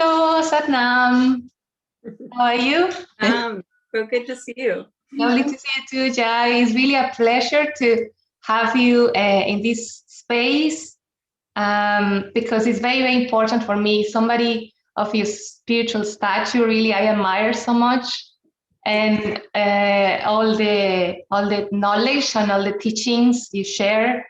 Hello, Satnam. How are you? So good to see you. Lovely to see you too, Jai. It's really a pleasure to have you in this space because it's very, very important for me. Somebody of your spiritual stature, really, I admire so much, and all the knowledge and all the teachings you share,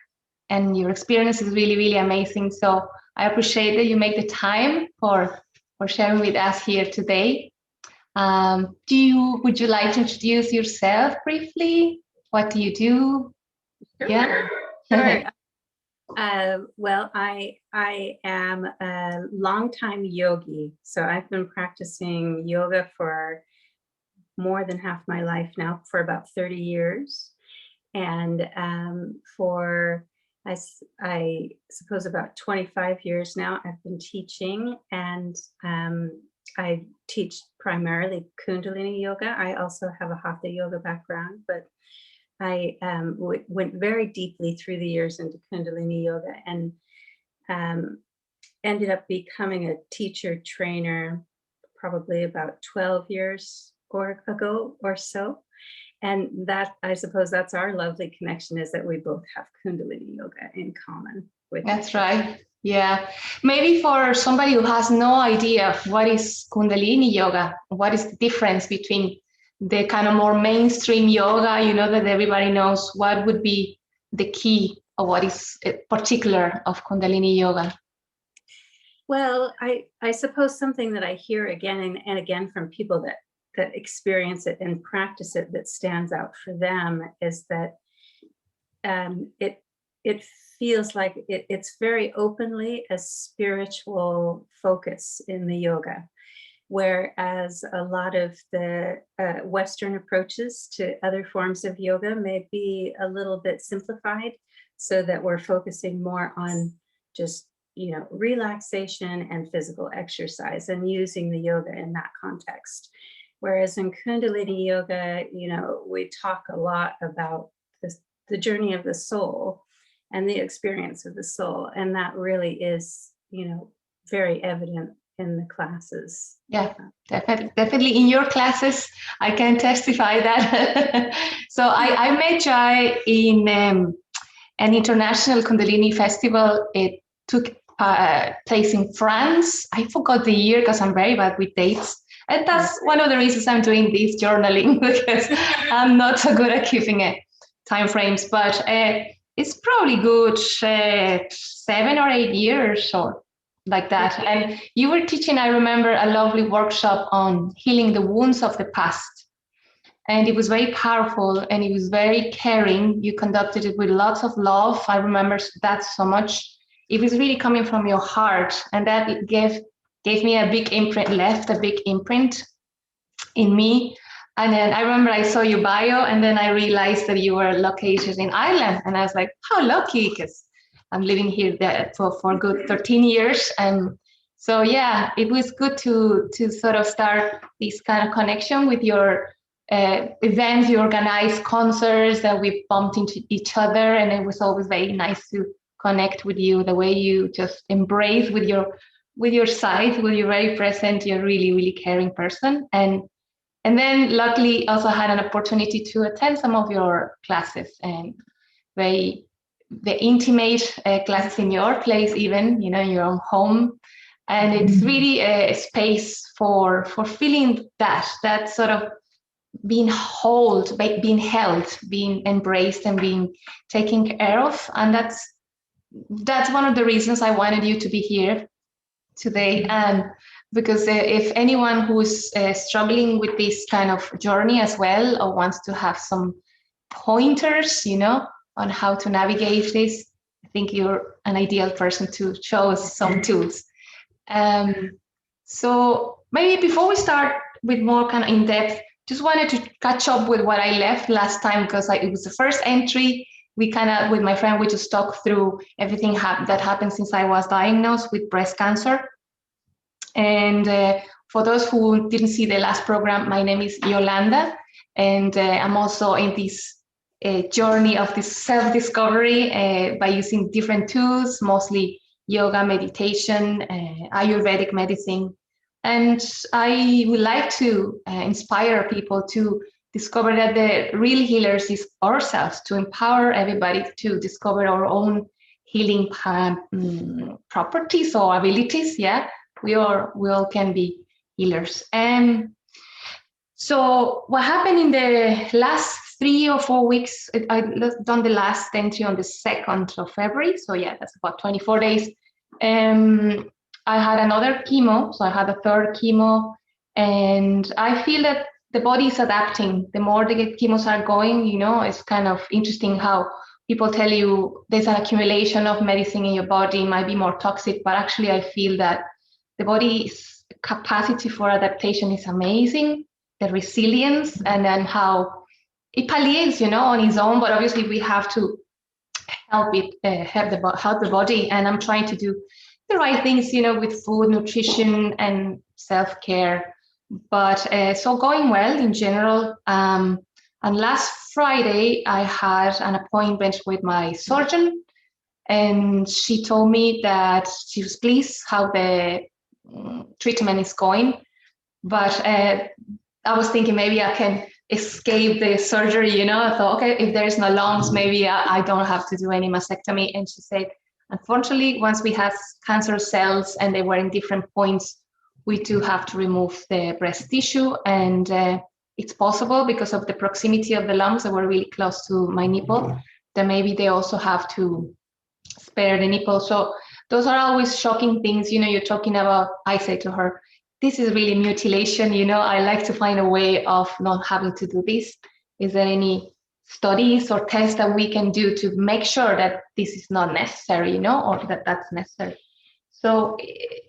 and your experience is really, really amazing. So I appreciate that you make the time for sharing with us here today. Would you like to introduce yourself briefly? What do you do? Sure. Yeah. Sure. Well, I am a longtime yogi. So I've been practicing yoga for more than half my life now, for about 30 years. And for, I suppose, about 25 years now, I've been teaching, and I teach primarily Kundalini yoga. I also have a Hatha yoga background, but I went very deeply through the years into Kundalini yoga, and ended up becoming a teacher trainer probably about 12 years ago or so. And that, I suppose, that's our lovely connection, is that we both have Kundalini yoga in common. That's right. Yeah. Maybe for somebody who has no idea of what is Kundalini yoga, what is the difference between the kind of more mainstream yoga, that everybody knows, what would be the key, or what is particular of Kundalini yoga? Well, I suppose something that I hear again and again from people that experience it and practice it, that stands out for them, is that it feels like it's very openly a spiritual focus in the yoga, whereas a lot of the Western approaches to other forms of yoga may be a little bit simplified, so that we're focusing more on just relaxation and physical exercise, and using the yoga in that context. Whereas in Kundalini yoga, we talk a lot about the journey of the soul and the experience of the soul. And that really is, very evident in the classes. Yeah, definitely in your classes, I can testify that. So I met Jai in an international Kundalini festival. It took place in France. I forgot the year because I'm very bad with dates. And that's one of the reasons I'm doing this journaling, because I'm not so good at keeping it time frames. But it's probably good 7 or 8 years or like that. And you were teaching, I remember, a lovely workshop on healing the wounds of the past. And it was very powerful, and it was very caring. You conducted it with lots of love. I remember that so much. It was really coming from your heart, and that gave me a big imprint, left a big imprint in me. And then I remember I saw your bio, and then I realized that you were located in Ireland. And I was like, how lucky, because I'm living here for a good 13 years. And so, yeah, it was good to sort of start this kind of connection with your events. You organize concerts that we bumped into each other. And it was always very nice to connect with you, the way you just embrace with your side, when you're very present. You're really, really caring person. And then luckily also had an opportunity to attend some of your classes, and the intimate classes in your place, even, in your own home. And it's really a space for feeling that sort of being held, being embraced, and being taken care of. And that's one of the reasons I wanted you to be here today. And because if anyone who's struggling with this kind of journey as well, or wants to have some pointers, on how to navigate this, I think you're an ideal person to show us some tools. So maybe before we start with more kind of in-depth, just wanted to catch up with what I left last time, because it was the first entry. We kind of, with my friend, we just talked through everything that happened since I was diagnosed with breast cancer. And for those who didn't see the last program, my name is Yolanda, and I'm also in this journey of this self-discovery by using different tools, mostly yoga, meditation, Ayurvedic medicine, And I would like to inspire people to discover that the real healers is ourselves, to empower everybody to discover our own healing properties or abilities. Yeah, we all can be healers. So what happened in the last 3 or 4 weeks, I done the last entry on the 2nd of February. So yeah, that's about 24 days. I had another chemo, so I had a 3rd chemo, and I feel that the body is adapting. The more the chemos are going, you know, it's kind of interesting how people tell you there's an accumulation of medicine in your body, it might be more toxic, but actually I feel that the body's capacity for adaptation is amazing, the resilience, and then how it palliates, you know, on its own, but obviously we have to help it, help the body, and I'm trying to do the right things, you know, with food, nutrition, and self-care. But so going well in general. And last Friday, I had an appointment with my surgeon, and she told me that she was pleased how the treatment is going. But I was thinking maybe I can escape the surgery, you know. I thought, okay, if there is no lungs, maybe I don't have to do any mastectomy. And she said, unfortunately, once we have cancer cells and they were in different points, we do have to remove the breast tissue. And it's possible because of the proximity of the lungs that were really close to my nipple, that maybe they also have to spare the nipple. So those are always shocking things, you know. You're talking about, I say to her, this is really mutilation, you know. I like to find a way of not having to do this. Is there any studies or tests that we can do to make sure that this is not necessary, you know, or that that's necessary? So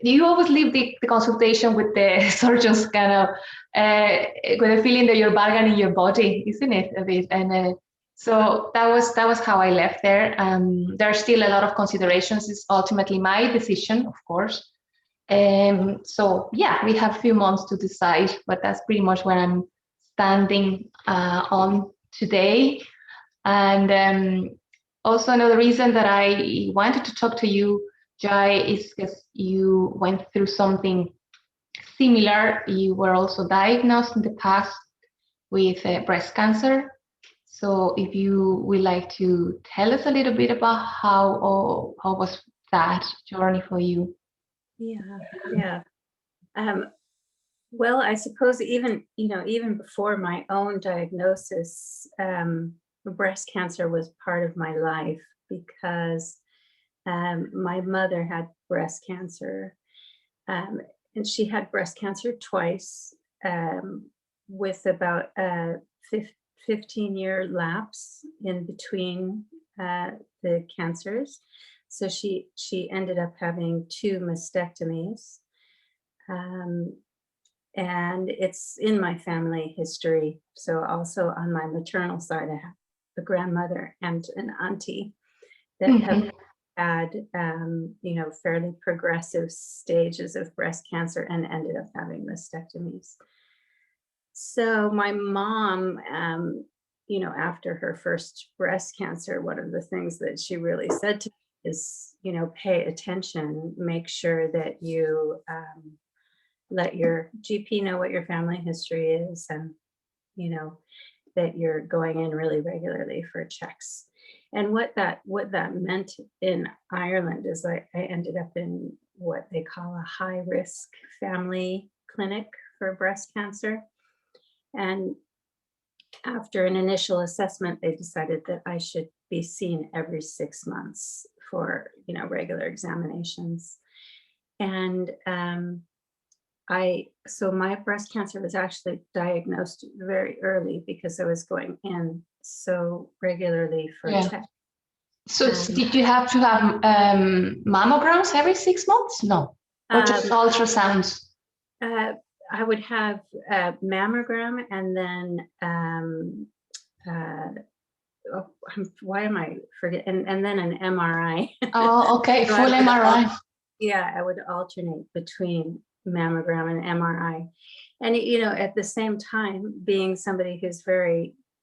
you always leave the consultation with the surgeons kind of with a feeling that you're bargaining your body, isn't it, a bit? And so that was how I left there. There are still a lot of considerations. It's ultimately my decision, of course. So yeah, we have a few months to decide, but that's pretty much where I'm standing on today. And also another reason that I wanted to talk to you, Jai, is because you went through something similar. You were also diagnosed in the past with breast cancer. So if you would like to tell us a little bit about how was that journey for you? Yeah. Well, I suppose even before my own diagnosis, breast cancer was part of my life because my mother had breast cancer, and she had breast cancer twice, with about a 15-year lapse in between the cancers. So she ended up having 2 mastectomies. And it's in my family history. So also on my maternal side, I have a grandmother and an auntie that have had, fairly progressive stages of breast cancer and ended up having mastectomies. So my mom, after her first breast cancer, one of the things that she really said to me is, pay attention, make sure that you let your GP know what your family history is, and that you're going in really regularly for checks. And what that meant in Ireland is I ended up in what they call a high risk family clinic for breast cancer. And after an initial assessment, they decided that I should be seen every 6 months for regular examinations. And so my breast cancer was actually diagnosed very early because I was going in so regularly for checks. So did you have to have mammograms every 6 months? No, or just ultrasounds? I would have a mammogram and then why am I forgetting? And then an MRI. Oh, okay, so full MRI. I would alternate between mammogram and MRI. And at the same time, being somebody who's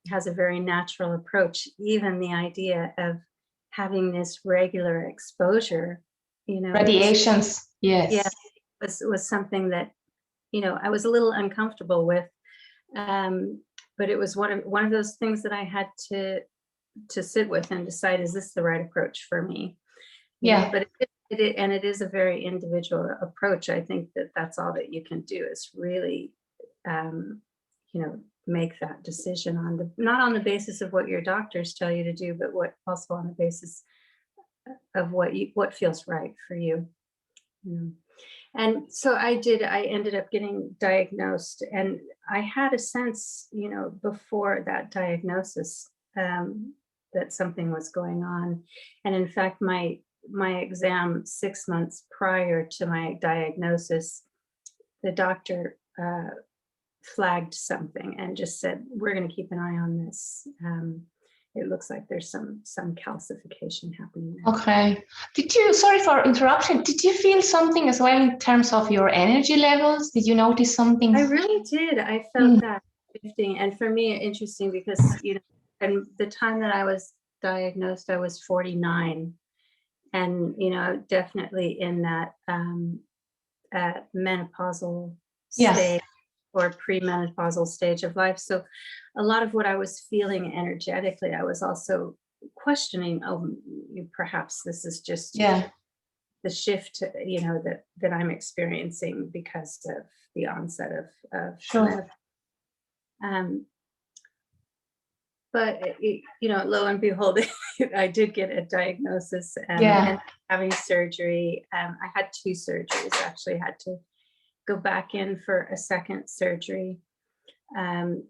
has a very natural approach, even the idea of having this regular exposure, radiations, yes, was something that I was a little uncomfortable with. But it was one of those things that I had to sit with and decide, is this the right approach for me? But it is a very individual approach. I think that's all that you can do, is really, make that decision not on the basis of what your doctors tell you to do, but also on the basis of what feels right for you. And so I ended up getting diagnosed, and I had a sense, before that diagnosis, that something was going on. And in fact, my exam 6 months prior to my diagnosis, the doctor flagged something and just said, we're going to keep an eye on this. It looks like there's some calcification happening there. Okay. Sorry for interruption, did you feel something as well in terms of your energy levels? Did you notice something? I really did. I felt that shifting. And for me, interesting because, and the time that I was diagnosed, I was 49. And, definitely in that menopausal stage or premenopausal stage of life. So a lot of what I was feeling energetically, I was also questioning, perhaps this is just the shift, that I'm experiencing because of the onset of Sure. But lo and behold, I did get a diagnosis and having surgery. I had 2 surgeries. Actually, had to go back in for a second surgery, and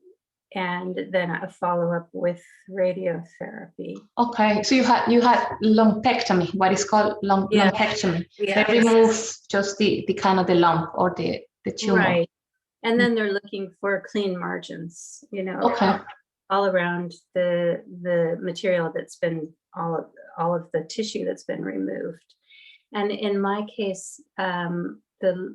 then a follow-up with radiotherapy. Okay, so you had lumpectomy, what is called lumpectomy. They remove just the kind of the lump or the tumor. Right, and then they're looking for clean margins, okay, all around the material that's been all of the tissue that's been removed. And in my case, the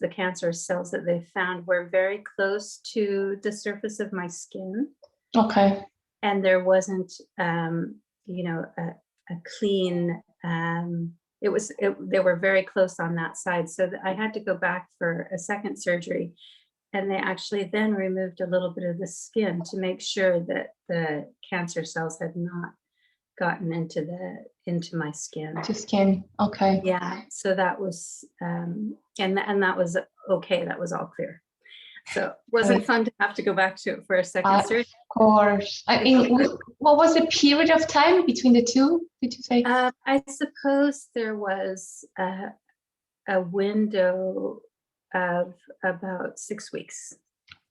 cancer cells that they found were very close to the surface of my skin. Okay. And there wasn't, a clean, they were very close on that side. So I had to go back for a second surgery. And they actually then removed a little bit of the skin to make sure that the cancer cells had not gotten into my skin. To skin, okay. Yeah, so that was, and that was okay. That was all clear. So it wasn't fun to have to go back to it for a second surgery. Of course. I mean, what was the period of time between the two, did you say? I suppose there was a window of about 6 weeks.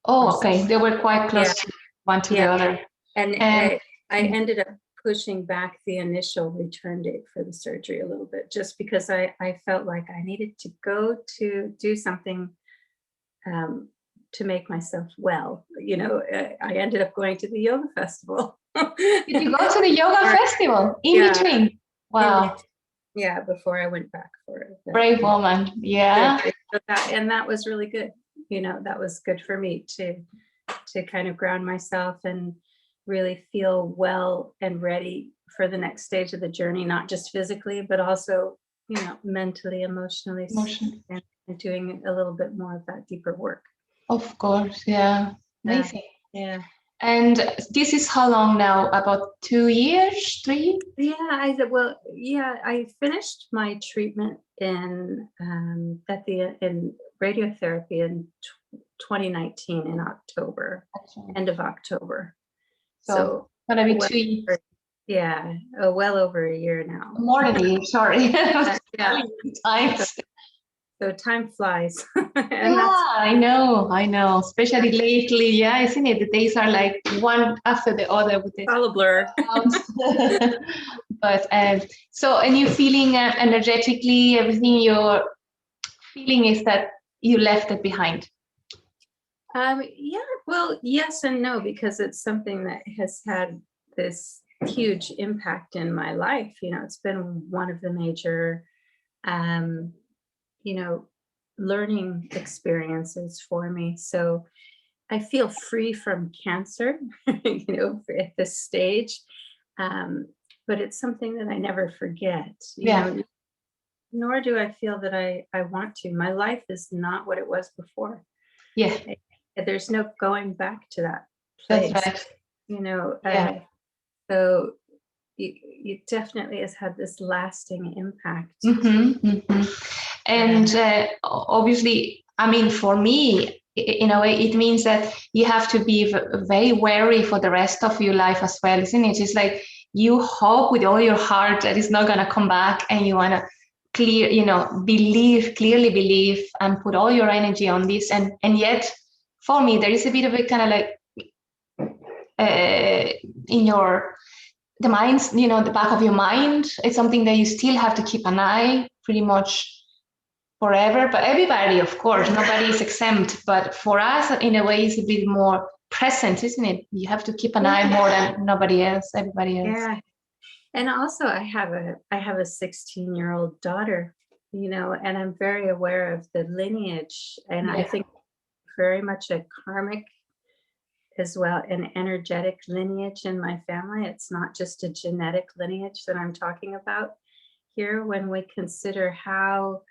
Oh, okay. They were quite close to one to the other. And I ended up pushing back the initial return date for the surgery a little bit, just because I felt like I needed to go to do something to make myself well. I ended up going to the yoga festival. Did you go to the yoga festival in between? Wow. Yeah, before I went back for it. Brave woman. Yeah. And that was really good. That was good for me to kind of ground myself and really feel well and ready for the next stage of the journey, not just physically, but also, mentally, emotionally, and doing a little bit more of that deeper work. Of course. Yeah. Amazing. Yeah. And this is how long now? About 2 years, 3? Yeah, I finished my treatment in radiotherapy in 2019 in October, end of October. So gonna be 2 years. Yeah, well over a year now. More than a year, sorry. So time flies. I know. Especially lately, isn't it? The days are like one after the other with the all a blur. But and you feeling energetically, everything you're feeling is that you left it behind. Well, yes and no, because it's something that has had this huge impact in my life. It's been one of the major learning experiences for me. So I feel free from cancer, at this stage. But it's something that I never forget. nor do I feel that I want to. My life is not what it was before. Yeah. There's no going back to that place. That's right. You know, Yeah. so it definitely has had this lasting impact. And obviously, I mean, for me, in a way, it means that you have to be very wary for the rest of your life as well, isn't it? It's like you hope with all your heart that it's not going to come back, and you want to clearly believe and put all your energy on this. And yet, for me, there is a bit of a kind of like in the minds, the back of your mind. It's something that you still have to keep an eye pretty much forever. But everybody, of course, nobody is exempt. But for us, in a way, it's a bit more present, isn't it? You have to keep an eye more than everybody else. Yeah. And also I have a 16-year-old daughter, and I'm very aware of the lineage. And I think very much a karmic as well, an energetic lineage in my family. It's not just a genetic lineage that I'm talking about here when we consider how,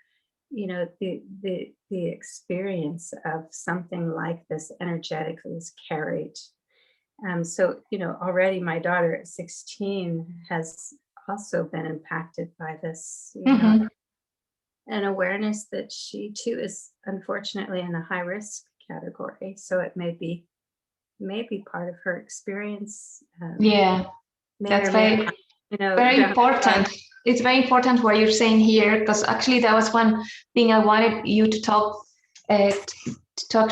the experience of something like this energetically is carried. So, already my daughter at 16 has also been impacted by this, an awareness that she too is unfortunately in a high risk category. So it may be part of her experience. That's very, very important. It's very important what you're saying here, because actually that was one thing I wanted you to talk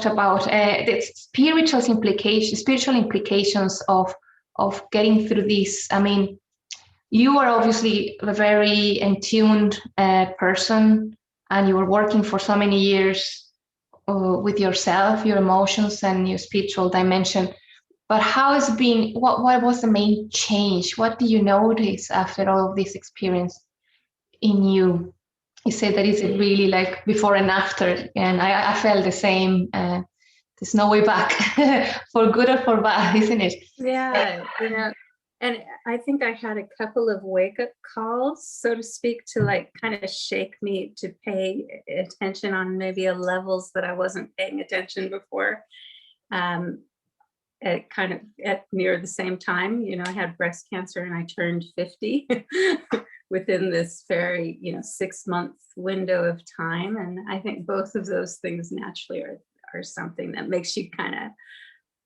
about, the spiritual implications of getting through this. I mean, you are obviously a very attuned person, and you were working for so many years with yourself, your emotions, and your spiritual dimension. But how has been? What was the main change? What do you notice after all of this experience in you? You said that it's really like before and after, and I felt the same. There's no way back, for good or for bad, isn't it? Yeah, and I think I had a couple of wake-up calls, so to speak, to like kind of shake me to pay attention on maybe levels that I wasn't paying attention before. At near the same time, I had breast cancer and I turned 50 within this very, 6-month window of time. And I think both of those things naturally are something that makes you kind of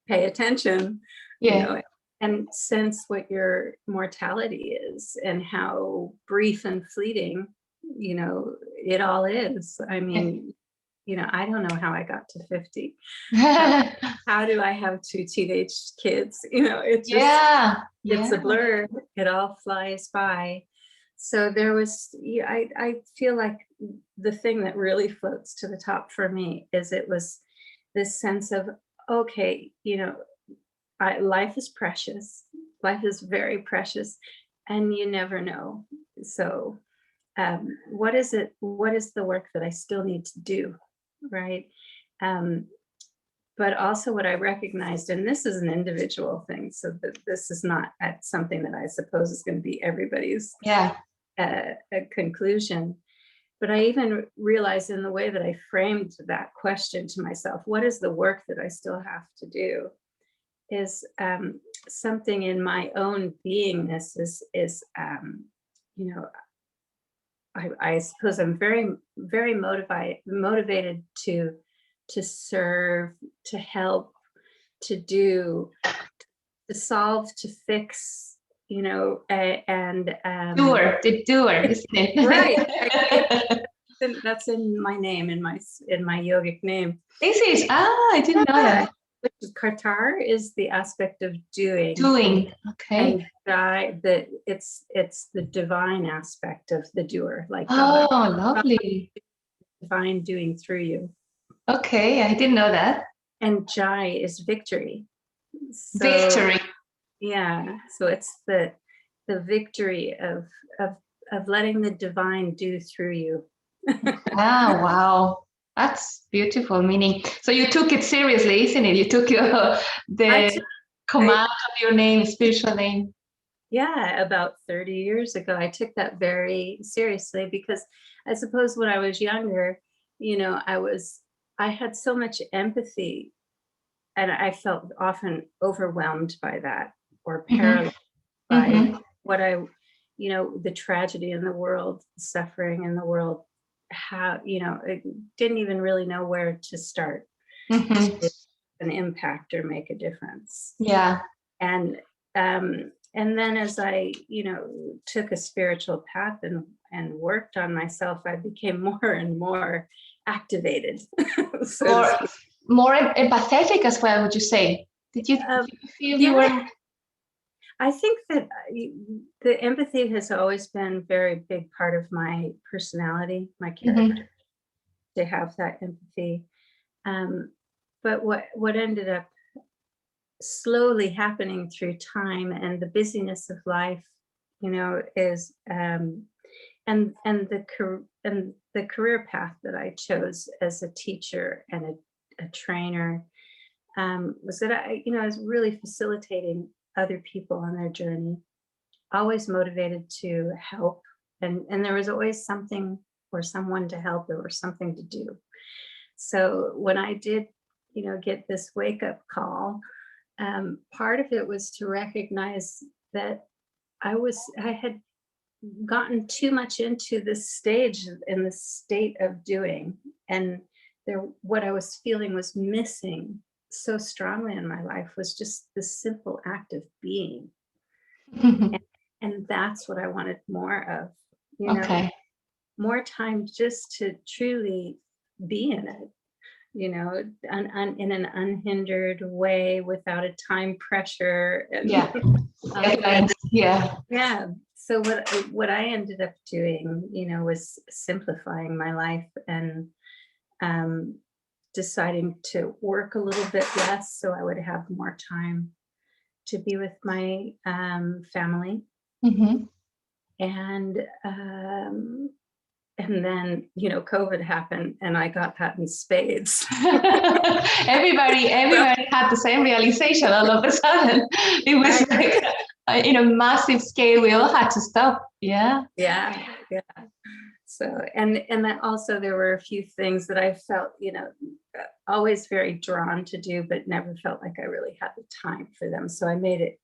pay attention, and sense what your mortality is and how brief and fleeting, it all is. I mean, I don't know how I got to 50. How do I have 2 teenage kids? It's just, it's a blur. It all flies by. So there was, I feel like the thing that really floats to the top for me is it was this sense of, okay, life is precious. Life is very precious, and you never know. So what is it? What is the work that I still need to do? Right. But also what I recognized, and this is an individual thing, so that this is not something that I suppose is going to be everybody's conclusion. But I even realized in the way that I framed that question to myself, what is the work that I still have to do, is something in my own beingness is I suppose I'm very, very motivated to serve, to help, to do, to solve, to fix, and the doer, isn't it? Right. That's in my name, in my yogic name. Is it? I didn't know that. Kartar is the aspect of doing. Okay. And it's the divine aspect of the doer, like God. God, Lovely. Divine doing through you. Okay, I didn't know that. And Jai is victory. So, victory. Yeah. So it's the victory of letting the divine do through you. Wow. That's beautiful meaning. So you took it seriously, isn't it? You took the command of your name, spiritual name. Yeah, about 30 years ago, I took that very seriously because I suppose when I was younger, I had so much empathy and I felt often overwhelmed by that or Mm-hmm. paralyzed by Mm-hmm. what the tragedy in the world, suffering in the world, how, I didn't even really know where to start Mm-hmm. to an impact or make a difference. Yeah. And and then as I, took a spiritual path and worked on myself, I became more and more activated, so to Or speak. more empathetic as well, would you say? Um, Did you feel you yeah, were? I think that the empathy has always been a very big part of my personality, my Mm-hmm. character, to have that empathy. Um, but what ended up slowly happening through time and the busyness of life, is and the career path that I chose as a teacher and a trainer, was that I was really facilitating other people on their journey, always motivated to help, and there was always something or someone to help or something to do. So when I did, get this wake up call, part of it was to recognize that I had gotten too much into this stage in the state of doing, and what I was feeling was missing so strongly in my life was just the simple act of being. and, and that's what I wanted more of, Okay. more time just to truly be in it, in an unhindered way without a time pressure and Yeah. Deadlines. Yeah. yeah. So what I ended up doing, was simplifying my life and um, deciding to work a little bit less so I would have more time to be with my family. Mm-hmm. And um, and then COVID happened, and I got that in spades. So, everybody had the same realization all of a sudden. It was like in a massive scale, we all had to stop. Yeah. yeah, yeah. So and then also there were a few things that I felt, always very drawn to do, but never felt like I really had the time for them. So I made it,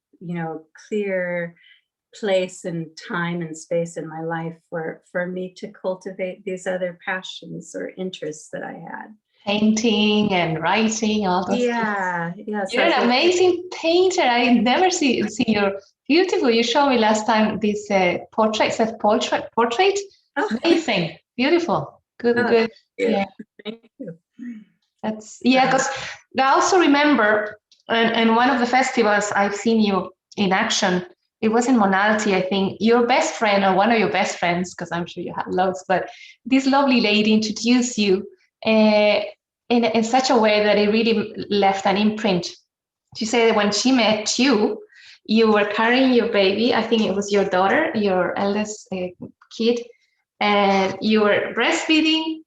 clear place and time and space in my life for me to cultivate these other passions or interests that I had. Painting and writing, all those things. Yeah. So You're I was an like, amazing painter. I never see you're beautiful. You showed me last time this portrait, portrait. oh, Amazing, beautiful, good, oh, good. yeah, Yeah, thank you. that's yeah. Um, Because I also remember, in one of the festivals I've seen you in action. It was in Monalty, I think. Your best friend or one of your best friends, because I'm sure you have loads, but this lovely lady introduced you uh, in such a way that it really left an imprint. She said that when she met you, you were carrying your baby. I think it was your daughter, your eldest kid, and you were breastfeeding,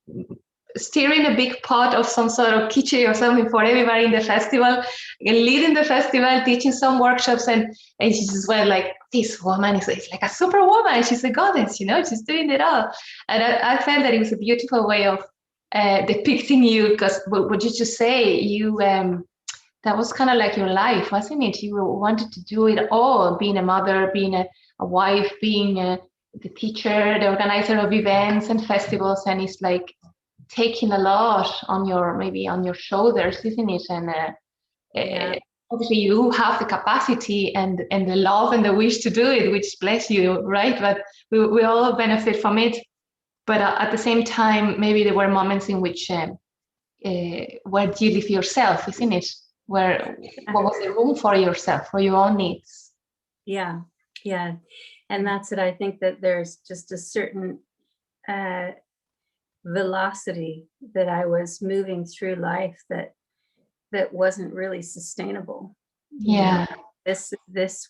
stirring a big pot of some sort of kitchen or something for everybody in the festival, and leading the festival, teaching some workshops, and she just went like, this woman is like a superwoman. She's a goddess, she's doing it all. And I felt that it was a beautiful way of depicting you, because what you just say, you that was kind of like your life, wasn't it? You wanted to do it all, being a mother, being a wife, being the teacher, the organizer of events and festivals, and it's like taking a lot on your shoulders, isn't it? And yeah, obviously you have the capacity and the love and the wish to do it, which bless you, right? But we all benefit from it. But at the same time, maybe there were moments in which where do you live yourself, isn't it? What was the room for yourself, for your own needs? yeah, yeah. And that's it. I think that there's just a certain velocity that I was moving through life that wasn't really sustainable. Yeah. This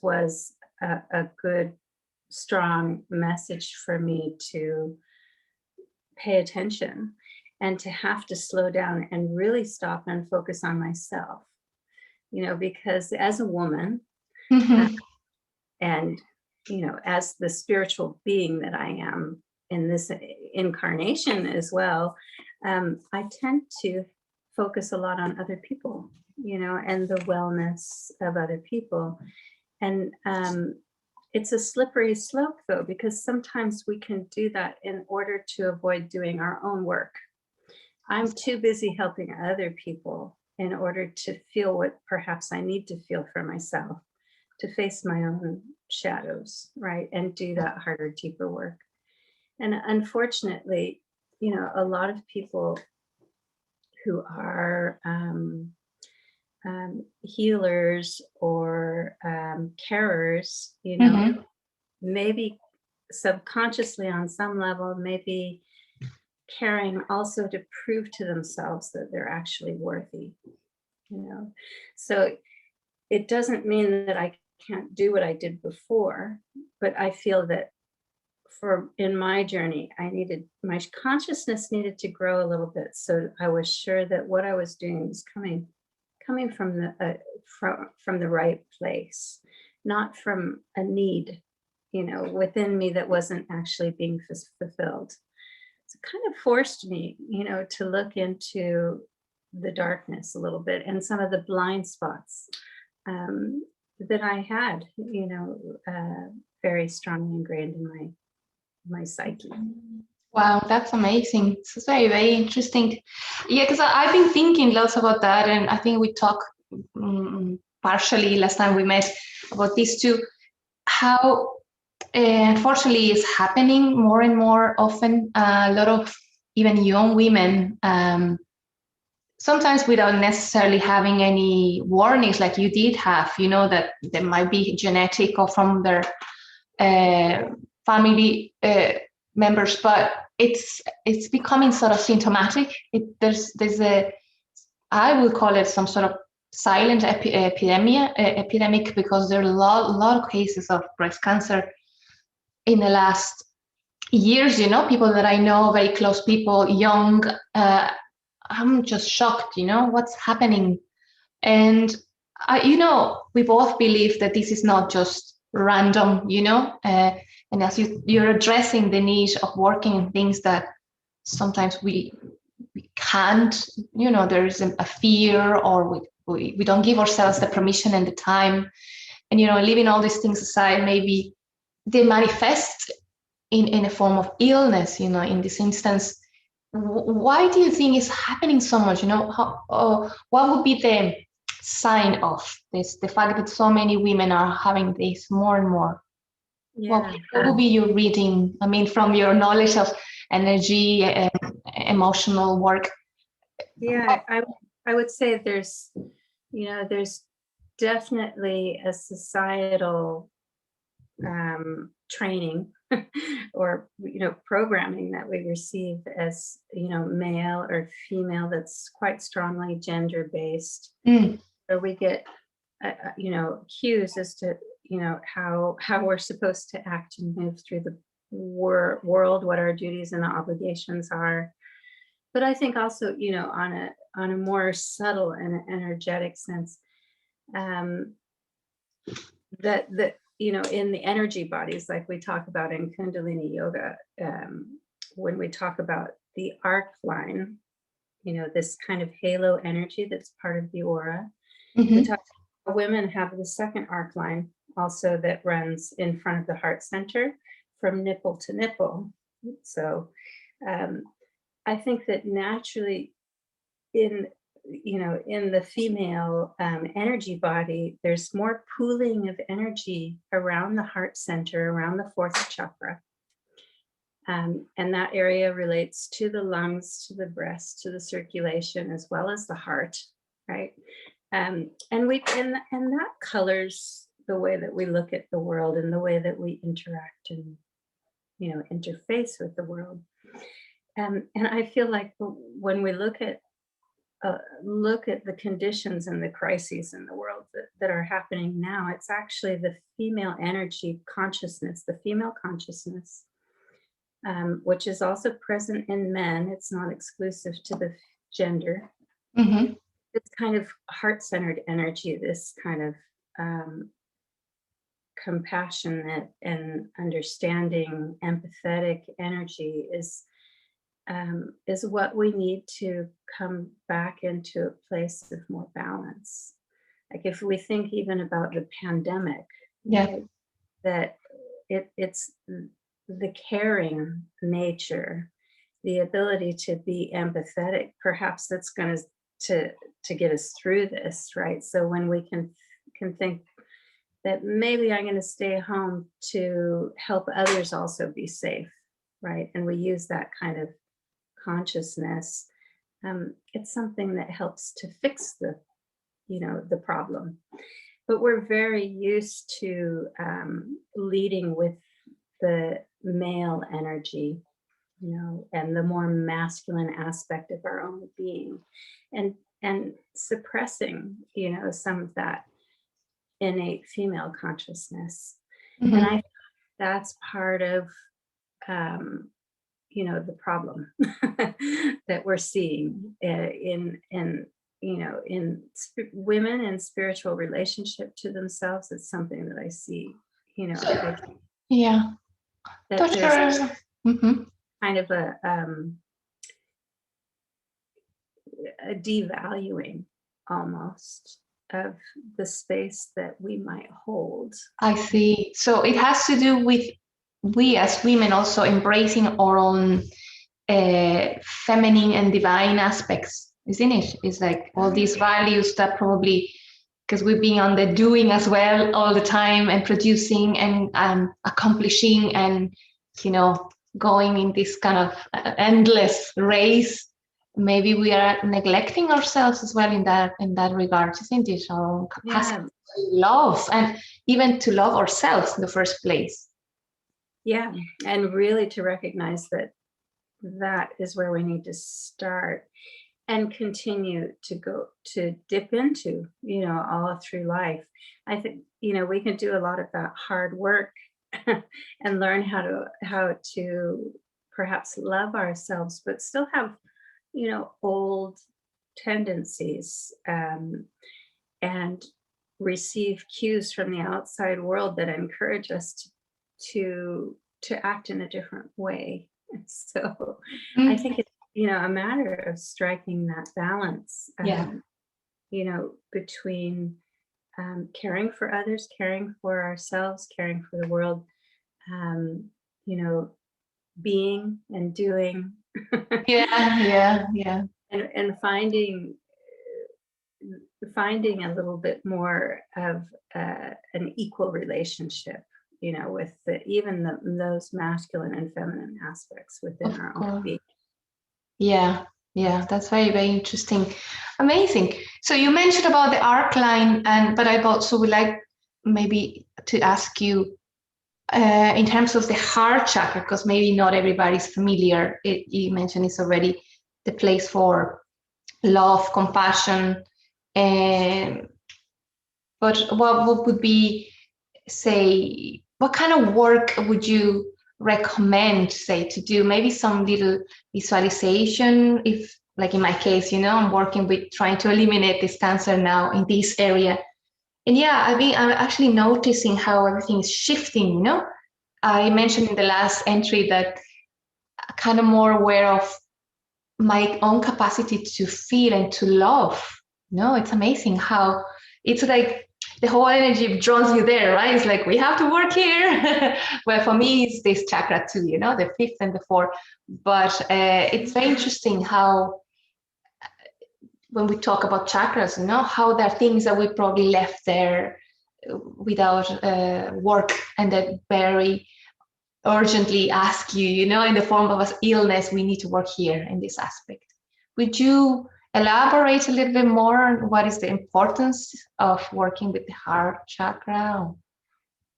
was a good, strong message for me to pay attention and to have to slow down and really stop and focus on myself, because as a woman, Mm-hmm. and as the spiritual being that I am in this incarnation as well, I tend to focus a lot on other people, and the wellness of other people. And it's a slippery slope, though, because sometimes we can do that in order to avoid doing our own work. I'm too busy helping other people in order to feel what perhaps I need to feel for myself, to face my own shadows, right? And do that harder, deeper work. And unfortunately, a lot of people who are healers or carers, maybe subconsciously on some level, maybe caring also to prove to themselves that they're actually worthy, So it doesn't mean that I can't do what I did before, but I feel that in my journey, my consciousness needed to grow a little bit. So I was sure that what I was doing was coming from the right place, not from a need, within me that wasn't actually being fulfilled. So it kind of forced me, to look into the darkness a little bit and some of the blind spots that I had, very strongly ingrained in my psyche. Wow, that's amazing. It's very, very interesting. Yeah, because I've been thinking lots about that, and I think we talked partially last time we met about this too, how unfortunately is happening more and more often. A lot of even young women, sometimes without necessarily having any warnings like you did have, that there might be genetic or from their family members, but it's becoming sort of symptomatic. There's I would call it some sort of silent epidemic, because there are a lot of cases of breast cancer in the last years. People that I know, very close people, young. I'm just shocked. What's happening, and we both believe that this is not just random. And as you're addressing the need of working in things that sometimes we can't, there is a fear, or we don't give ourselves the permission and the time, and leaving all these things aside, maybe they manifest in a form of illness. In this instance, why do you think it's happening so much? What would be the sign of this, the fact that so many women are having this more and more? Yeah. What would be your reading? I mean, from your knowledge of energy, emotional work. Yeah, I would say there's definitely a societal training or programming that we receive as male or female that's quite strongly gender based, or we get cues as to how we're supposed to act and move through the world, what our duties and obligations are. But I think also on a more subtle and energetic sense, that in the energy bodies, like we talk about in Kundalini yoga, when we talk about the arc line, this kind of halo energy that's part of the aura. We talk about women have the second arc line also that runs in front of the heart center from nipple to nipple. So I think that naturally in the female energy body, there's more pooling of energy around the heart center, around the fourth chakra. And that area relates to the lungs, to the breast, to the circulation, as well as the heart, right? And that colors the way that we look at the world and the way that we interact and interface with the world. And I feel like when we look at the conditions and the crises in the world that are happening now, it's actually the female energy consciousness, the female consciousness, which is also present in men. It's not exclusive to the gender. It's kind of heart-centered energy, this kind of compassionate and understanding, empathetic energy is what we need to come back into a place of more balance. Like if we think even about the pandemic, right, that it's the caring nature, the ability to be empathetic, perhaps that's going to get us through this, right? So when we can think that maybe I'm going to stay home to help others also be safe, right? And we use that kind of consciousness. It's something that helps to fix the problem. But we're very used to leading with the male energy, and the more masculine aspect of our own being, and suppressing, some of that innate female consciousness. Mm-hmm. And I think that's part of, the problem that we're seeing in women in spiritual relationship to themselves. It's something that I see, yeah, that there's mm-hmm. kind of a devaluing almost of the space that we might hold. I see. So it has to do with we as women also embracing our own feminine and divine aspects, isn't it? It's like all these values that probably, because we've been on the doing as well all the time and producing and accomplishing and, going in this kind of endless race. Maybe we are neglecting ourselves as well in that regard, isn't it? Our own capacity to love and even to love ourselves in the first place. Yeah, and really to recognize that is where we need to start and continue to dip into, all through life. I think, we can do a lot of that hard work and learn how to perhaps love ourselves, but still have, old tendencies, and receive cues from the outside world that encourage us to act in a different way. So I think it's, a matter of striking that balance, between caring for others, caring for ourselves, caring for the world, being and doing. Yeah. And finding a little bit more of an equal relationship, with those masculine and feminine aspects within our own being. Yeah, that's very, very interesting. Amazing. So you mentioned about the arc line, but I also would like maybe to ask you in terms of the heart chakra, because maybe not everybody's familiar. You mentioned it's already the place for love, compassion, but what would be, say, what kind of work would you recommend, say, to do? Maybe some little visualization, if, like in my case, I'm working with trying to eliminate this cancer now in this area. And I'm actually noticing how everything is shifting, I mentioned in the last entry that I'm kind of more aware of my own capacity to feel and to love. It's amazing how it's like the whole energy draws you there, right? It's like, we have to work here. Well, for me, it's this chakra too, the fifth and the fourth. But it's very interesting how, when we talk about chakras, how there are things that we probably left there without work, and that very urgently ask you, in the form of an illness, we need to work here in this aspect. Would you elaborate a little bit more on what is the importance of working with the heart chakra,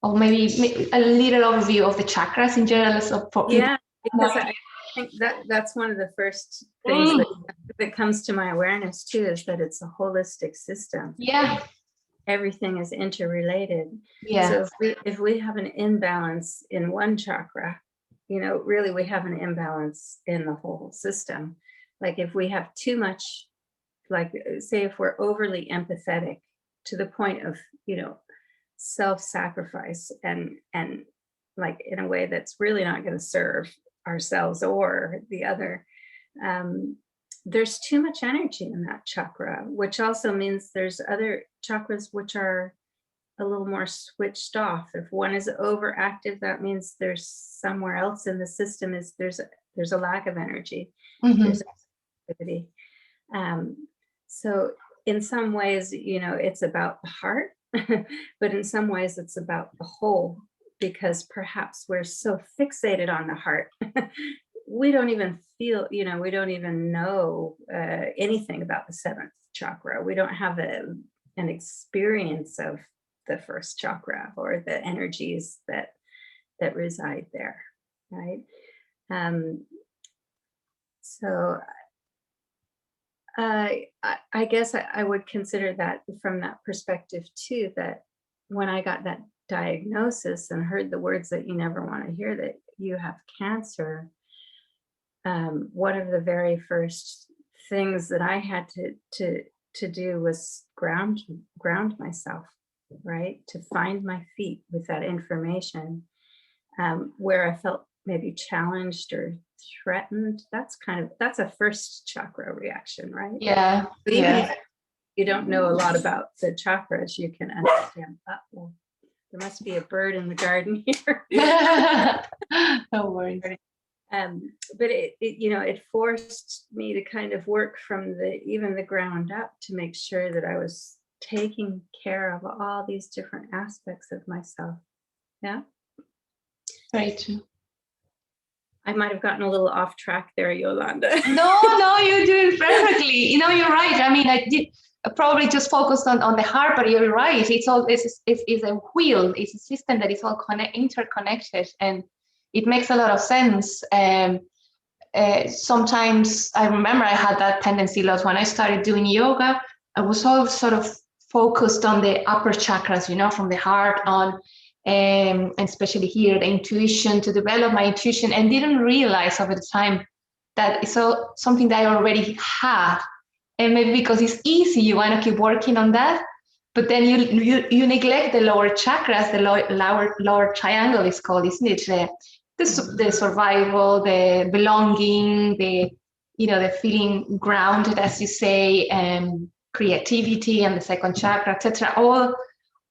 or maybe a little overview of the chakras in general? Because I think that's one of the first things that comes to my awareness too, is that it's a holistic system. Everything is interrelated. So if we have an imbalance in one chakra, really we have an imbalance in the whole system. Like if we have too much, like say if we're overly empathetic to the point of, self-sacrifice and like in a way that's really not going to serve ourselves or the other. There's too much energy in that chakra, which also means there's other chakras which are a little more switched off. If one is overactive, that means there's somewhere else in the system there's a lack of energy. There's activity. So in some ways, it's about the heart, but in some ways it's about the whole, because perhaps we're so fixated on the heart. We don't even feel, we don't even know anything about the seventh chakra. We don't have an experience of the first chakra or the energies that reside there, right? So I guess I would consider that from that perspective too, that when I got that diagnosis and heard the words that you never want to hear, that you have cancer, one of the very first things that I had to do was ground myself, right? To find my feet with that information, where I felt maybe challenged or threatened. That's a first chakra reaction, right? Yeah. But even if you don't know a lot about the chakras, you can understand, well, there must be a bird in the garden here. No worries. But it forced me to kind of work from even the ground up to make sure that I was taking care of all these different aspects of myself. Yeah. Very true. I might have gotten a little off track there, Yolanda. No, you do it perfectly. You're right. I mean, I did probably just focused on the heart, but you're right. It's a wheel. It's a system that is all interconnected, and it makes a lot of sense. Sometimes I remember I had that tendency a lot when I started doing yoga. I was all sort of focused on the upper chakras, from the heart on, and especially here, the intuition, to develop my intuition, and didn't realize over the time that it's something that I already had. And maybe because it's easy, you want to keep working on that, but then you neglect the lower chakras. The lower triangle is called, isn't it? The survival, the belonging, the feeling grounded, as you say, and creativity, and the second chakra, etc.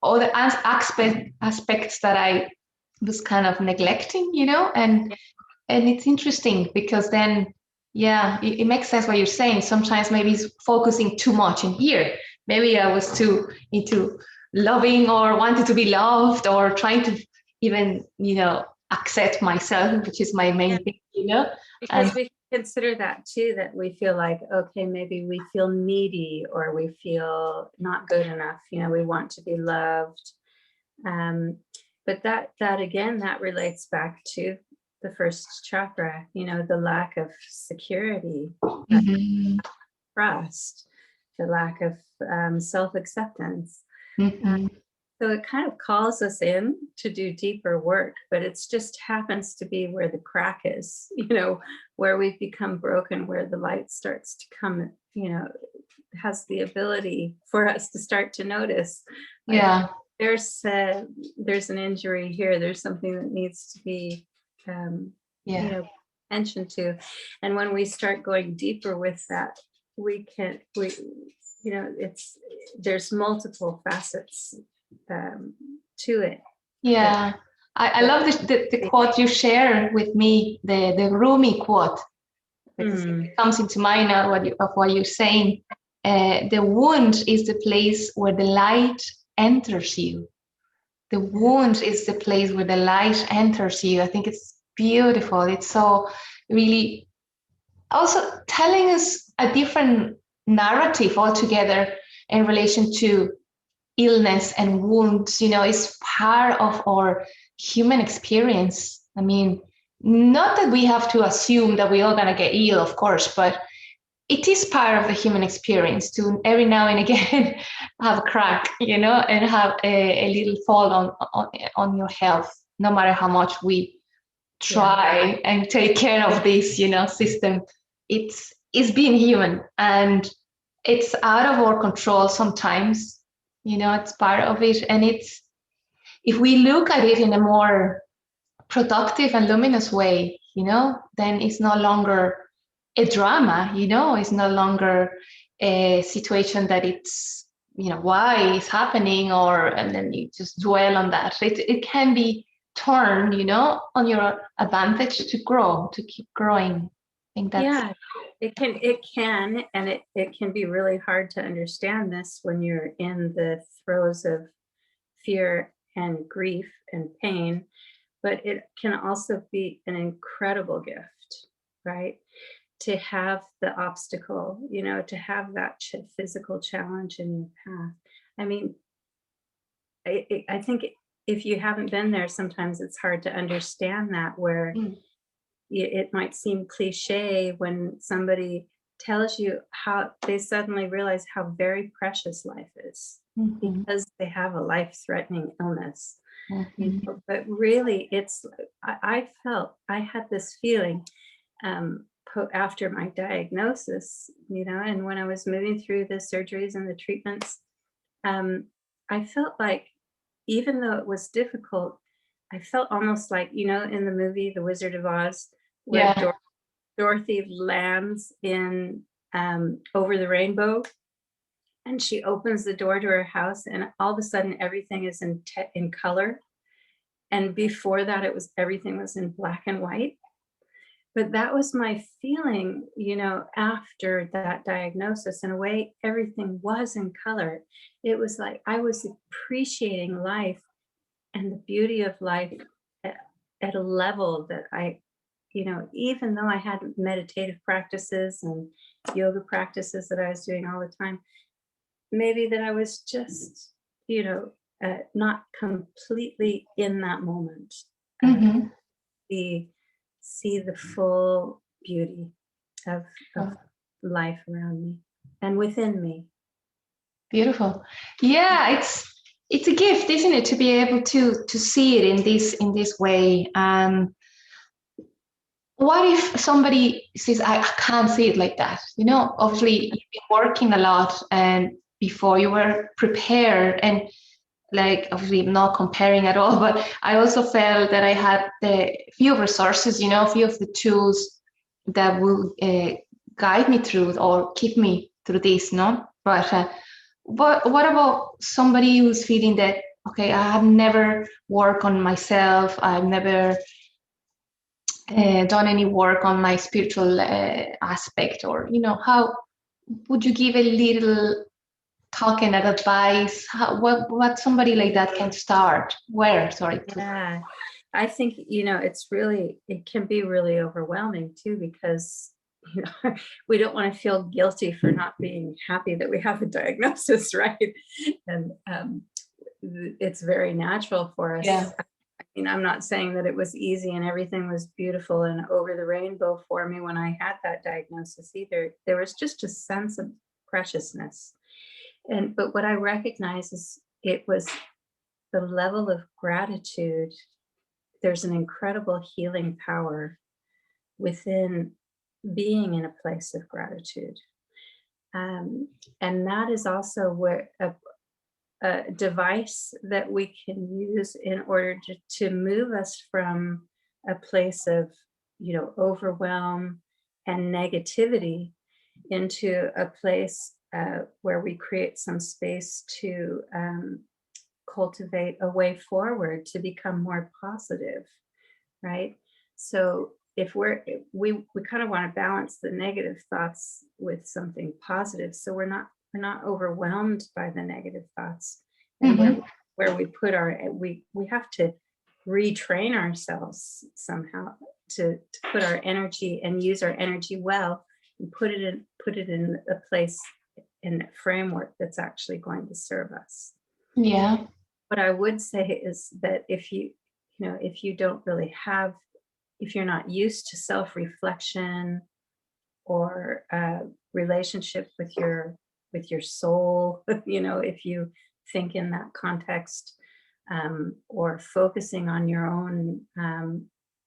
All the aspects that I was kind of neglecting, and it's interesting because then, it makes sense what you're saying. Sometimes maybe it's focusing too much in here. Maybe I was too into loving or wanted to be loved, or trying to even, accept myself, which is my main thing, Because we consider that too, that we feel like, okay, maybe we feel needy, or we feel not good enough, we want to be loved. But that again, that relates back to the first chakra, the lack of security, trust, the lack of self-acceptance. So it kind of calls us in to do deeper work, but it just happens to be where the crack is, where we've become broken, where the light starts to come, has the ability for us to start to notice. Like, there's an injury here. There's something that needs to be, attention to. And when we start going deeper with that, there's multiple facets to it. I love the quote you share with me, the Rumi quote, because it comes into mind now of what you're saying. The wound is the place where the light enters you. The wound is the place where the light enters you. I think it's beautiful. It's so really also telling us a different narrative altogether in relation to illness and wounds. Is part of our human experience. I mean, not that we have to assume that we're all going to get ill, of course, but it is part of the human experience to every now and again have a crack, and have a little fall on your health, no matter how much we try and take care of this, system. It's being human, and it's out of our control sometimes. It's part of it, and if we look at it in a more productive and luminous way, then it's no longer a drama, it's no longer a situation that it's, why it's happening, and then you just dwell on that. It can be turned, on your advantage to grow, to keep growing. I think that's it can, and it can be really hard to understand this when you're in the throes of fear and grief and pain, but it can also be an incredible gift, right? To have the obstacle, to have that physical challenge in your path. I mean, I think if you haven't been there, sometimes it's hard to understand that, where it might seem cliche when somebody tells you how they suddenly realize how very precious life is because they have a life-threatening illness. But really, I had this feeling after my diagnosis, and when I was moving through the surgeries and the treatments, I felt like, even though it was difficult, I felt almost like, in the movie The Wizard of Oz, where Dorothy lands in Over the Rainbow, and she opens the door to her house, and all of a sudden everything is in color. And before that, everything was in black and white. But that was my feeling, after that diagnosis. In a way, everything was in color. It was like I was appreciating life and the beauty of life at a level that I, even though I had meditative practices and yoga practices that I was doing all the time, maybe that I was just, not completely in that moment. See the full beauty of life around me and within me. Beautiful. Yeah, it's a gift, isn't it, to be able to see it in this way. What if somebody says, I can't see it like that? Obviously you've been working a lot, and before you were prepared, and like, obviously not comparing at all, but I also felt that I had the few resources, a few of the tools that will guide me through or keep me through this, no? But what about somebody who's feeling that, okay, I have never worked on myself, I've never done any work on my spiritual aspect, or, how would you give a little talking and advice, what somebody like that can start, where, sorry. Yeah, I think, it can be really overwhelming too, because we don't want to feel guilty for not being happy that we have a diagnosis, right? And it's very natural for us. Yeah. I'm not saying that it was easy and everything was beautiful and over the rainbow for me when I had that diagnosis either. There was just a sense of preciousness. But what I recognize is it was the level of gratitude. There's an incredible healing power within being in a place of gratitude. And that is also where a device that we can use in order to move us from a place of, overwhelm and negativity into a place where we create some space to cultivate a way forward to become more positive, right? So if we kind of want to balance the negative thoughts with something positive, so we're not overwhelmed by the negative thoughts, and where we put we have to retrain ourselves somehow to put our energy and use our energy well, and put it in a place, in a framework that's actually going to serve us. Yeah. What I would say is that if you don't really have, if you're not used to self-reflection or relationship with your soul, if you think in that context, or focusing on your own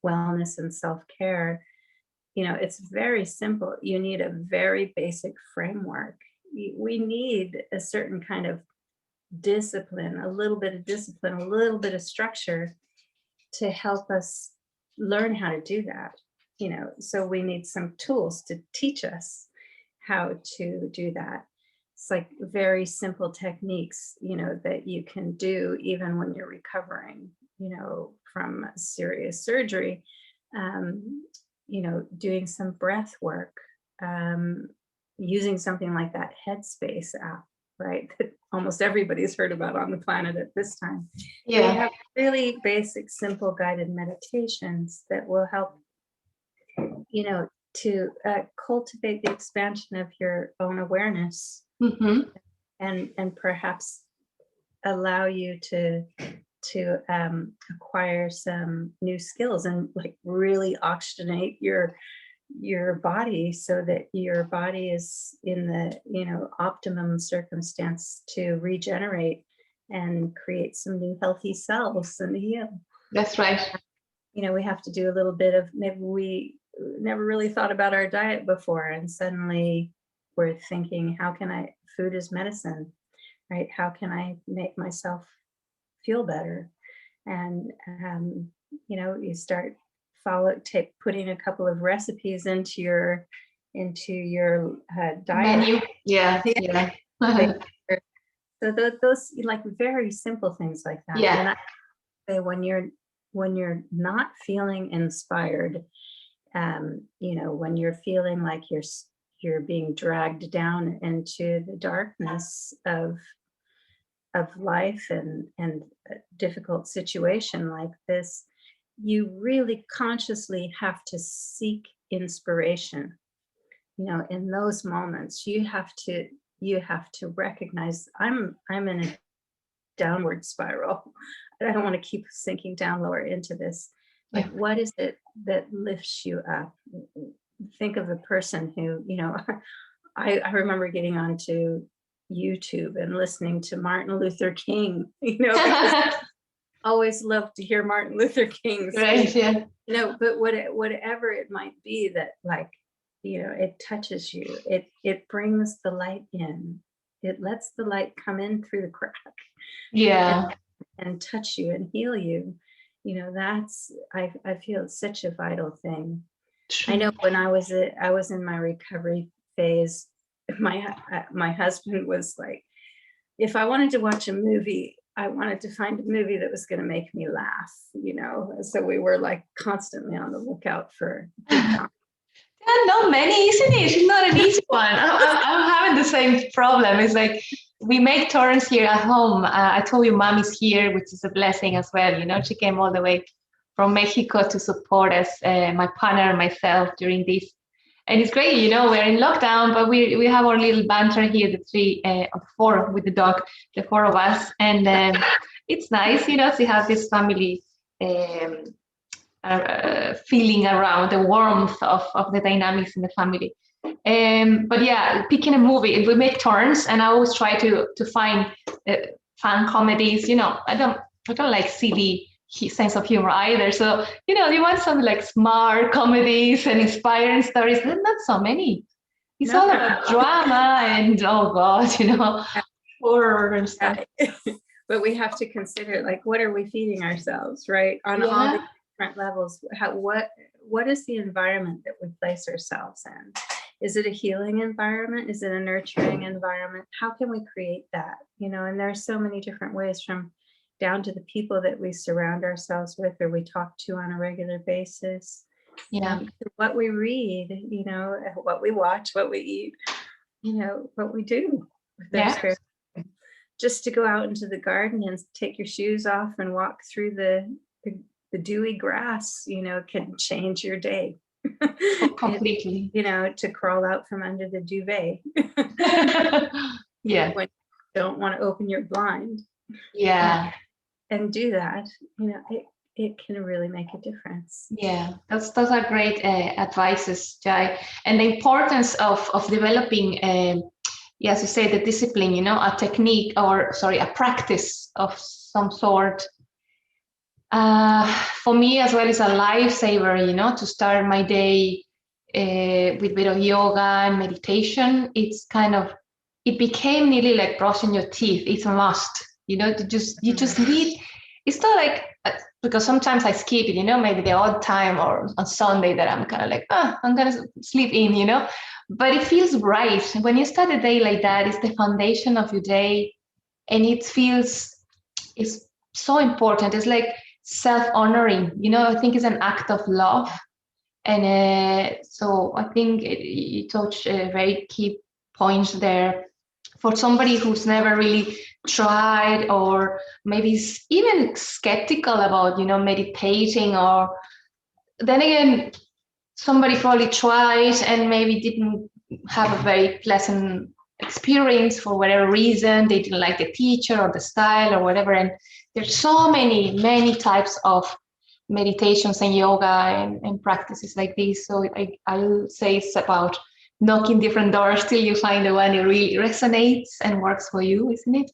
wellness and self-care, it's very simple. You need a very basic framework. We need a certain kind of discipline, a little bit of structure to help us learn how to do that. So we need some tools to teach us how to do that. It's like very simple techniques, that you can do even when you're recovering, from serious surgery. Doing some breath work, using something like that Headspace app, right? That almost everybody's heard about on the planet at this time. Yeah. We have really basic, simple guided meditations that will help, to cultivate the expansion of your own awareness, and perhaps allow you to acquire some new skills and like really oxygenate your body so that your body is in the optimum circumstance to regenerate and create some new healthy cells and heal. That's right. We have to do a little bit of, maybe we never really thought about our diet before, and suddenly we're thinking, food is medicine, right? How can I make myself feel better? And you start putting a couple of recipes into your diet menu. Yeah. So those like very simple things like that. Yeah. And I say when you're not feeling inspired, when you're feeling like you're being dragged down into the darkness of life and a difficult situation like this, you really consciously have to seek inspiration. In those moments, you have to recognize I'm in a downward spiral. I don't want to keep sinking down lower into this. Like, what is it that lifts you up? Think of a person who, I remember getting onto YouTube and listening to Martin Luther King, because always loved to hear Martin Luther King speak. Right, yeah. But whatever it might be that, like, it touches you, it brings the light in, it lets the light come in through the crack, and touch you and heal you. That's, I feel it's such a vital thing. True. I know when I was in my recovery phase, my husband was like, if I wanted to watch a movie, I wanted to find a movie that was going to make me laugh, so we were like constantly on the lookout for good time. Not many, isn't it? It's not an easy one. I'm having the same problem. It's like we make torrents here at home. I told you mom is here, which is a blessing as well. She came all the way from Mexico to support us, my partner and myself during this. And it's great, we're in lockdown, but we have our little banter here, the three, or the four with the dog, the four of us. And it's nice, to have this family feeling around, the warmth of the dynamics in the family. But yeah, picking a movie, we make turns, and I always try to find fun comedies. I don't like silly sense of humor either. So you want something like smart comedies and inspiring stories. There's not so many. It's all about drama and horror and stuff. But we have to consider, like, what are we feeding ourselves, right? On all the different levels. What is the environment that we place ourselves in? Is it a healing environment? Is it a nurturing environment? How can we create that? And there's so many different ways, from down to the people that we surround ourselves with or we talk to on a regular basis. What we read, what we watch, what we eat, what we do with our spirit. Just to go out into the garden and take your shoes off and walk through the dewy grass, can change your day. Completely. To crawl out from under the duvet. Yeah. When you don't want to open your blind. Yeah. And do that, it can really make a difference. Yeah, those are great advices, Jai. And the importance of developing, as you say, the discipline, a technique, a practice of some sort. For me as well, is a lifesaver, to start my day with a bit of yoga and meditation. It's kind of it became nearly like brushing your teeth. It's a must, you know, you just need, it's not like, because sometimes I skip it, you know, maybe the odd time or on Sunday that I'm kind of like, I'm going to sleep in, you know, but it feels right. When you start a day like that, it's the foundation of your day, and it feels, it's so important. It's like self-honoring, you know, I think it's an act of love. And so I think you touch very key points there. For somebody who's never really tried, or maybe is even skeptical about, you know, meditating, or then again, somebody probably tried and maybe didn't have a very pleasant experience for whatever reason. They didn't like the teacher or the style or whatever. And there's so many types of meditations and yoga and practices like this. So I'll say it's about knocking different doors till you find the one that really resonates and works for you, isn't it?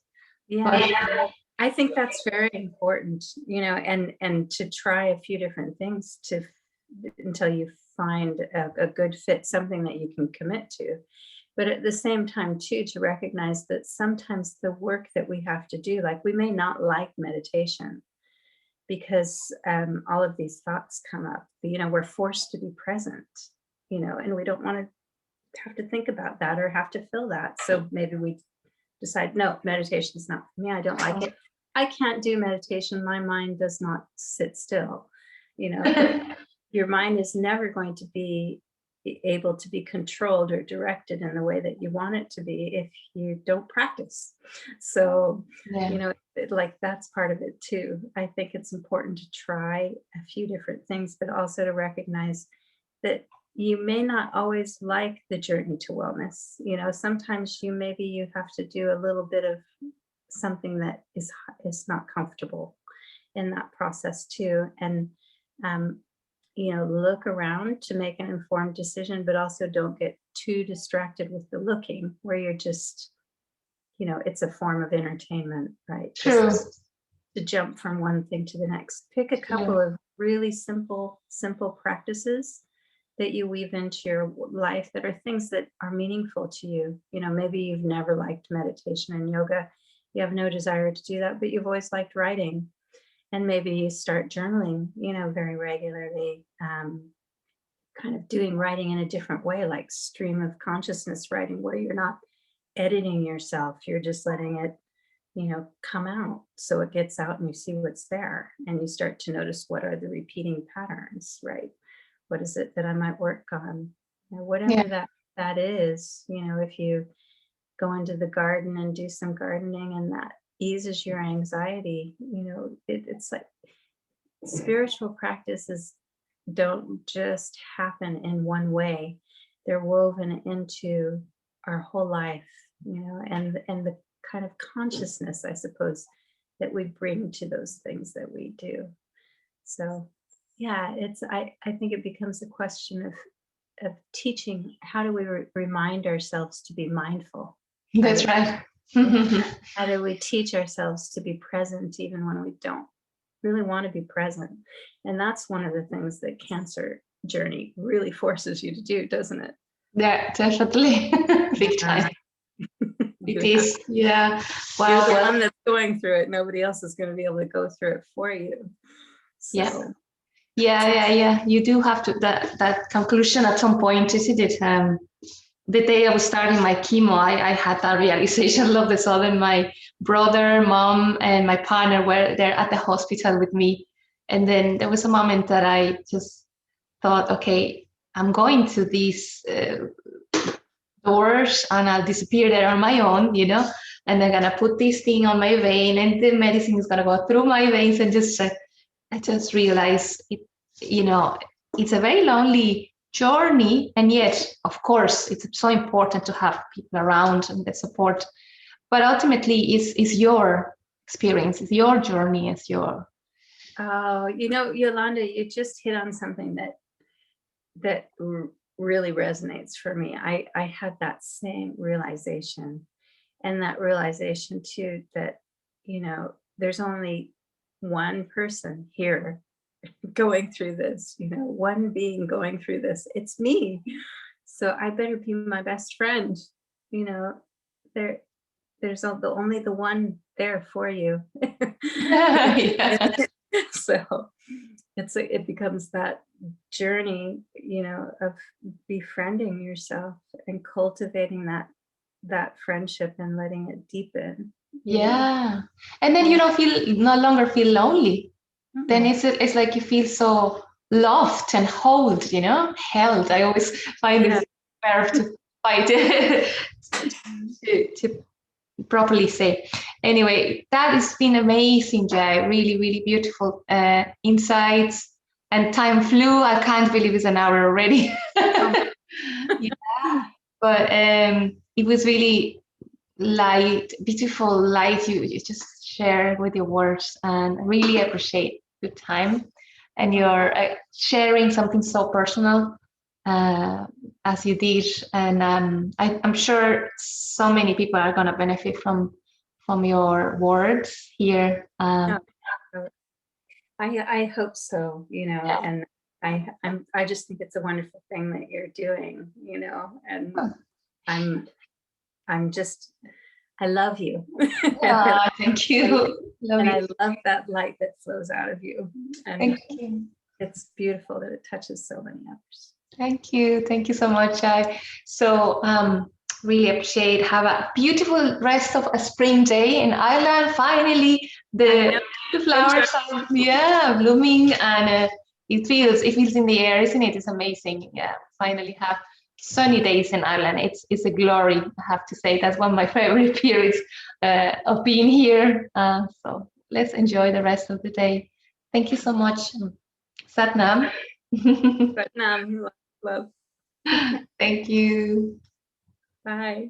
Yeah, But, I think that's very important, you know, and to try a few different things until you find a good fit, something that you can commit to. But at the same time, too, to recognize that sometimes the work that we have to do, like we may not like meditation because all of these thoughts come up, you know, we're forced to be present, you know, and we don't want to have to think about that or have to feel that. So maybe we decide, no, meditation is not for me. I don't like it. I can't do meditation. My mind does not sit still, you know, but your mind is never going to be able to be controlled or directed in the way that you want it to be if you don't practice. So, you know, like that's part of it too. I think it's important to try a few different things, but also to recognize that you may not always like the journey to wellness. You know, sometimes maybe you have to do a little bit of something that is not comfortable in that process too. And, you know, look around to make an informed decision, but also don't get too distracted with the looking where you're just, you know, it's a form of entertainment, right? True. Just to jump from one thing to the next. Pick a couple of really simple practices that you weave into your life that are things that are meaningful to you. You know, maybe you've never liked meditation and yoga. You have no desire to do that, but you've always liked writing. And maybe you start journaling, you know, very regularly, kind of doing writing in a different way, like stream of consciousness writing, where you're not editing yourself. You're just letting it, you know, come out. So it gets out and you see what's there. And you start to notice what are the repeating patterns, right? What is it that I might work on? You know, whatever that is, you know, if you go into the garden and do some gardening and that eases your anxiety, you know, it's like spiritual practices don't just happen in one way. They're woven into our whole life, you know, and the kind of consciousness, I suppose, that we bring to those things that we do. So yeah, I think it becomes a question of teaching. How do we remind ourselves to be mindful? That's right. How do we teach ourselves to be present even when we don't really want to be present? And that's one of the things that Cancer Journey really forces you to do, doesn't it? Yeah, definitely. Big time. It is. Yeah. Wow. You're the one that's going through it. Nobody else is going to be able to go through it for you. So. Yeah. You do have to that conclusion at some point, isn't it? The day I was starting my chemo, I had that realization all of a sudden. My brother, mom, and my partner were there at the hospital with me. And then there was a moment that I just thought, okay, I'm going to these doors and I'll disappear there on my own, you know, and they're going to put this thing on my vein and the medicine is going to go through my veins. And I just realized, you know, it's a very lonely journey, and yet, of course, it's so important to have people around and the support. But ultimately, it's your experience, it's your journey, it's your. Oh, you know, Yolanda, you just hit on something that really resonates for me. I had that same realization, and that realization too that, you know, there's only one person here going through this, you know, one being going through this. It's me. So I better be my best friend, you know, there's only the one there for you. Yeah. So it becomes that journey, of befriending yourself and cultivating that friendship and letting it deepen. Yeah. And then you don't no longer feel lonely. Mm-hmm. Then it's like you feel so loved and held. Held. I always find this verb to fight to properly say. Anyway, that has been amazing, Jai. Really, really beautiful insights. And time flew. I can't believe it's an hour already. Yeah. But it was really beautiful light you just share with your words, and really appreciate your time and your sharing something so personal as you did. And I'm sure so many people are going to benefit from your words here. I hope so, and I just think it's a wonderful thing that you're doing, and I love you. Thank you. I love that light that flows out of you. And thank you. It's beautiful that it touches so many others. Thank you. Thank you so much. I really appreciate. Have a beautiful rest of a spring day in Ireland. Finally, the flowers are blooming, and it feels in the air, isn't it? It's amazing. Yeah, finally have sunny days in Ireland. It's a glory, I have to say. That's one of my favorite periods of being here. So let's enjoy the rest of the day. Thank you so much. Satnam. Satnam, love. Thank you. Bye.